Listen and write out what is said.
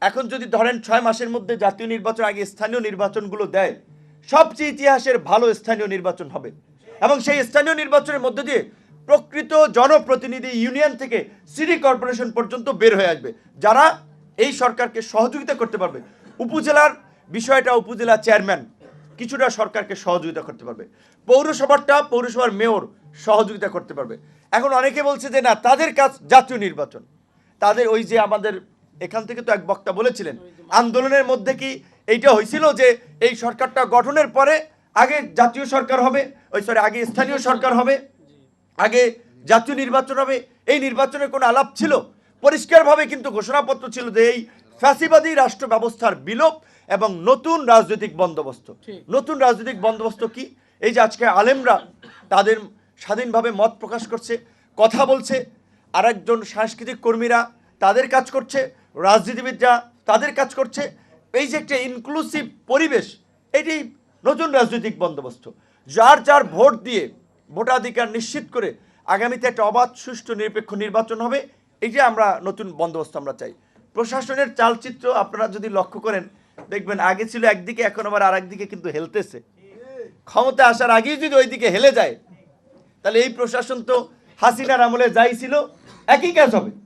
এখন যদি ধরেন 6 মাসের মধ্যে জাতীয় নির্বাচন আগে স্থানীয় নির্বাচনগুলো দেয়, সবচেয়ে ইতিহাসের ভালো স্থানীয় নির্বাচন হবে এবং সেই স্থানীয় নির্বাচনের মধ্য দিয়ে প্রকৃত জনপ্রতিনিধি ইউনিয়ন থেকে সিটি কর্পোরেশন পর্যন্ত বের হয়ে আসবে, যারা এই সরকারকে সহযোগিতা করতে পারবে। উপজেলার বিষয়টা উপজেলা চেয়ারম্যান কিছুটা সরকারকে সহযোগিতা করতে পারবে, পৌরসভাটা পৌরসভার মেয়র সহযোগিতা করতে পারবে। এখন অনেকে বলছে যে না, তাদের কাজ জাতীয় নির্বাচন, তাদের ওই যে আমাদের এখান থেকে তো এক বক্তা বলেছিলেন আন্দোলনের মধ্যে কি এইটা হয়েছিল যে এই সরকারটা গঠনের পরে আগে জাতীয় সরকার হবে, আগে স্থানীয় সরকার হবে, আগে জাতীয় নির্বাচন হবে, এই নির্বাচনের কোনো আলাপ ছিল? পরিষ্কারভাবে কিন্তু ঘোষণাপত্র ছিল যে এই ফ্যাসিবাদী রাষ্ট্র ব্যবস্থার বিলোপ এবং নতুন রাজনৈতিক বন্দোবস্ত। নতুন রাজনৈতিক বন্দোবস্ত কি? এই যে আজকে আলেমরা তাদের স্বাধীনভাবে মত প্রকাশ করছে, কথা বলছে, আরেকজন সাংস্কৃতিক কর্মীরা তাদের কাজ করছে, রাজনীতিবিদরা তাদের কাজ করছে, এই যে একটা ইনক্লুসিভ পরিবেশ, এটি নতুন রাজনৈতিক বন্দোবস্ত। যার যার ভোট দিয়ে ভোটাধিকার নিশ্চিত করে আগামীতে একটা অবাধ সুষ্ঠু নিরপেক্ষ নির্বাচন হবে, এইটা আমরা নতুন বন্দোবস্ত আমরা চাই। প্রশাসনের চালচিত্র আপনারা যদি লক্ষ্য করেন দেখবেন আগে ছিল একদিকে, এখন আবার আর একদিকে কিন্তু হেলতেছে। ক্ষমতা আসার আগেই যদি ওইদিকে হেলে যায় তাহলে এই প্রশাসন তো হাসিনার আমলে যাই ছিল একই কাজ হবে।